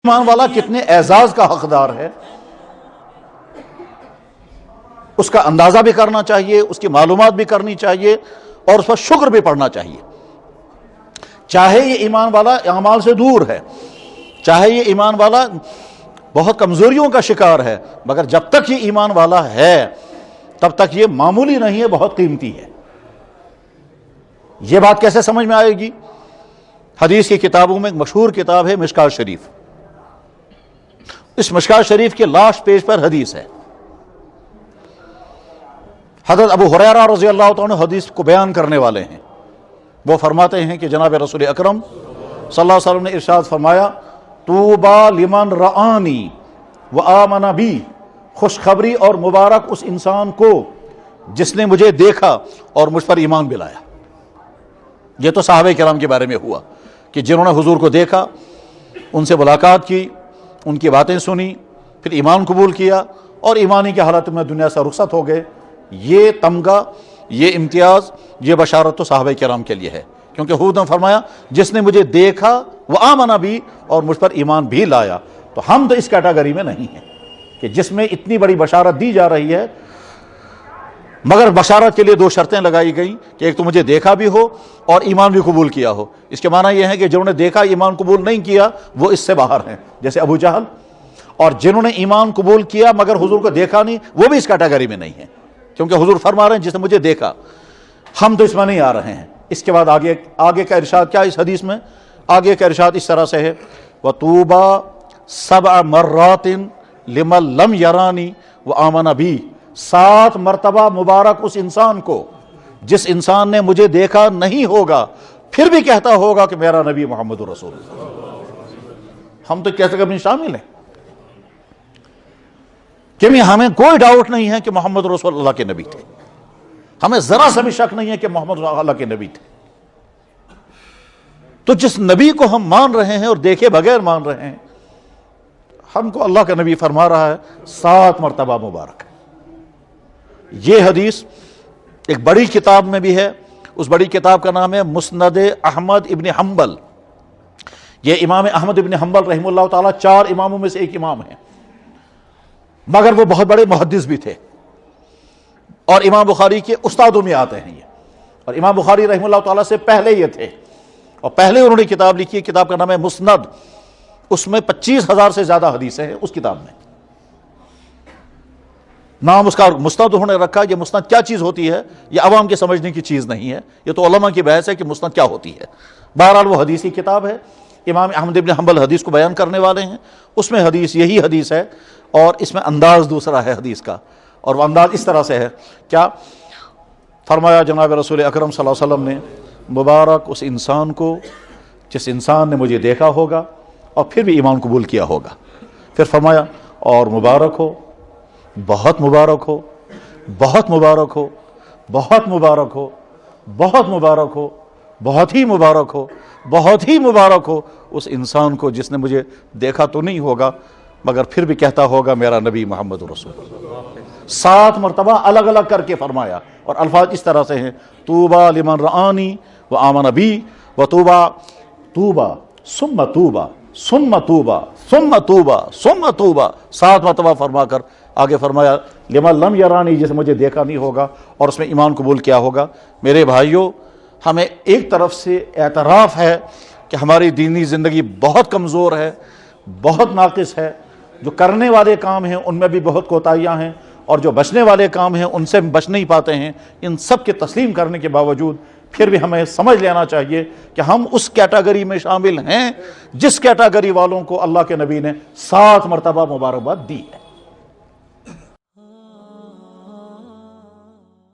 ایمان والا کتنے اعزاز کا حقدار ہے اس کا اندازہ بھی کرنا چاہیے، اس کی معلومات بھی کرنی چاہیے اور اس پر شکر بھی پڑھنا چاہیے۔ چاہے یہ ایمان والا اعمال سے دور ہے، چاہے یہ ایمان والا بہت کمزوریوں کا شکار ہے، مگر جب تک یہ ایمان والا ہے تب تک یہ معمولی نہیں ہے، بہت قیمتی ہے۔ یہ بات کیسے سمجھ میں آئے گی؟ حدیث کی کتابوں میں ایک مشہور کتاب ہے مشکوٰۃ شریف۔ اس مشکوٰۃ شریف کے لاسٹ پیج پر حدیث ہے، حضرت ابو ہریرہ رضی اللہ عنہ حدیث کو بیان کرنے والے ہیں۔ وہ فرماتے ہیں کہ جناب رسول اکرم صلی اللہ علیہ وسلم نے ارشاد فرمایا، طوبیٰ لمن رآنی وآمن بی، خوشخبری اور مبارک اس انسان کو جس نے مجھے دیکھا اور مجھ پر ایمان بھی لایا۔ یہ تو صحابہ کرام کے بارے میں ہوا کہ جنہوں نے حضور کو دیکھا، ان سے ملاقات کی، ان کی باتیں سنی، پھر ایمان قبول کیا اور ایمانی کی حالت میں دنیا سے رخصت ہو گئے۔ یہ تمغہ، یہ امتیاز، یہ بشارت تو صحابہ کرام کے لیے ہے، کیونکہ حضور نے فرمایا جس نے مجھے دیکھا وہ آمن بھی اور مجھ پر ایمان بھی لایا۔ تو ہم تو اس کیٹیگری میں نہیں ہیں کہ جس میں اتنی بڑی بشارت دی جا رہی ہے، مگر بشارت کے لیے دو شرطیں لگائی گئیں کہ ایک تو مجھے دیکھا بھی ہو اور ایمان بھی قبول کیا ہو۔ اس کے معنی یہ ہے کہ جنہوں نے دیکھا ایمان قبول نہیں کیا وہ اس سے باہر ہیں، جیسے ابو جہل، اور جنہوں نے ایمان قبول کیا مگر حضور کو دیکھا نہیں وہ بھی اس کیٹیگری میں نہیں ہیں، کیونکہ حضور فرما رہے ہیں جس نے مجھے دیکھا۔ ہم تو اس میں نہیں آ رہے ہیں۔ اس کے بعد آگے کا ارشاد کیا اس حدیث میں؟ آگے کا ارشاد اس طرح سے ہے، وَطُوبَى 7 مرات لمن لم یرانی وآمن بی، 7 مرتبہ مبارک اس انسان کو جس انسان نے مجھے دیکھا نہیں ہوگا پھر بھی کہتا ہوگا کہ میرا نبی محمد رسول اللہ۔ ہم تو کیٹیگری میں شامل ہیں، کہ ہمیں کوئی ڈاؤٹ نہیں ہے کہ محمد رسول اللہ کے نبی تھے، ہمیں ذرا سا بھی شک نہیں ہے کہ محمد رسول اللہ کے نبی تھے۔ تو جس نبی کو ہم مان رہے ہیں اور دیکھے بغیر مان رہے ہیں، ہم کو اللہ کا نبی فرما رہا ہے 7 مرتبہ مبارک۔ یہ حدیث ایک بڑی کتاب میں بھی ہے، اس بڑی کتاب کا نام ہے مسند احمد ابن حنبل۔ یہ امام احمد ابن حنبل رحمہ اللہ تعالیٰ 4 اماموں میں سے ایک امام ہیں، مگر وہ بہت بڑے محدث بھی تھے اور امام بخاری کے استادوں میں آتے ہیں یہ، اور امام بخاری رحمہ اللہ تعالیٰ سے پہلے یہ تھے، اور پہلے انہوں نے کتاب لکھی ہے، کتاب کا نام ہے مسند۔ اس میں 25,000 سے زیادہ حدیثیں ہیں اس کتاب میں۔ نام اس کا مسند انہوں نے رکھا۔ یہ مسند کیا چیز ہوتی ہے یہ عوام کے سمجھنے کی چیز نہیں ہے، یہ تو علماء کی بحث ہے کہ مسند کیا ہوتی ہے۔ بہرحال وہ حدیثی کتاب ہے، امام احمد بن حنبل حدیث کو بیان کرنے والے ہیں، اس میں حدیث یہی حدیث ہے، اور اس میں انداز دوسرا ہے حدیث کا، اور وہ انداز اس طرح سے ہے۔ کیا فرمایا جناب رسول اکرم صلی اللہ علیہ وسلم نے، مبارک اس انسان کو جس انسان نے مجھے دیکھا ہوگا اور پھر بھی ایمان قبول کیا ہوگا۔ پھر فرمایا اور مبارک ہو، بہت مبارک ہو، بہت مبارک ہو، بہت مبارک ہو، بہت مبارک ہو، بہت ہی مبارک ہو، بہت ہی مبارک ہو اس انسان کو جس نے مجھے دیکھا تو نہیں ہوگا مگر پھر بھی کہتا ہوگا میرا نبی محمد رسول اللہ۔ 7 مرتبہ الگ الگ کر کے فرمایا، اور الفاظ اس طرح سے ہیں، طوبیٰ لمن رآنی وآمن بی، وطوبیٰ طوبیٰ ثم طوبیٰ ثم طوبیٰ ثم طوبیٰ ثم طوبیٰ، 7 مرتبہ فرما کر آگے فرمایا لمن لم یرانی، جسے مجھے دیکھا نہیں ہوگا اور اس میں ایمان قبول کیا ہوگا۔ میرے بھائیوں، ہمیں ایک طرف سے اعتراف ہے کہ ہماری دینی زندگی بہت کمزور ہے، بہت ناقص ہے، جو کرنے والے کام ہیں ان میں بھی بہت کوتاہیاں ہیں، اور جو بچنے والے کام ہیں ان سے بچ نہیں پاتے ہیں۔ ان سب کے تسلیم کرنے کے باوجود پھر بھی ہمیں سمجھ لینا چاہیے کہ ہم اس کیٹیگری میں شامل ہیں جس کیٹیگری والوں کو اللہ کے نبی نے 7 مرتبہ مبارکباد دی ہے۔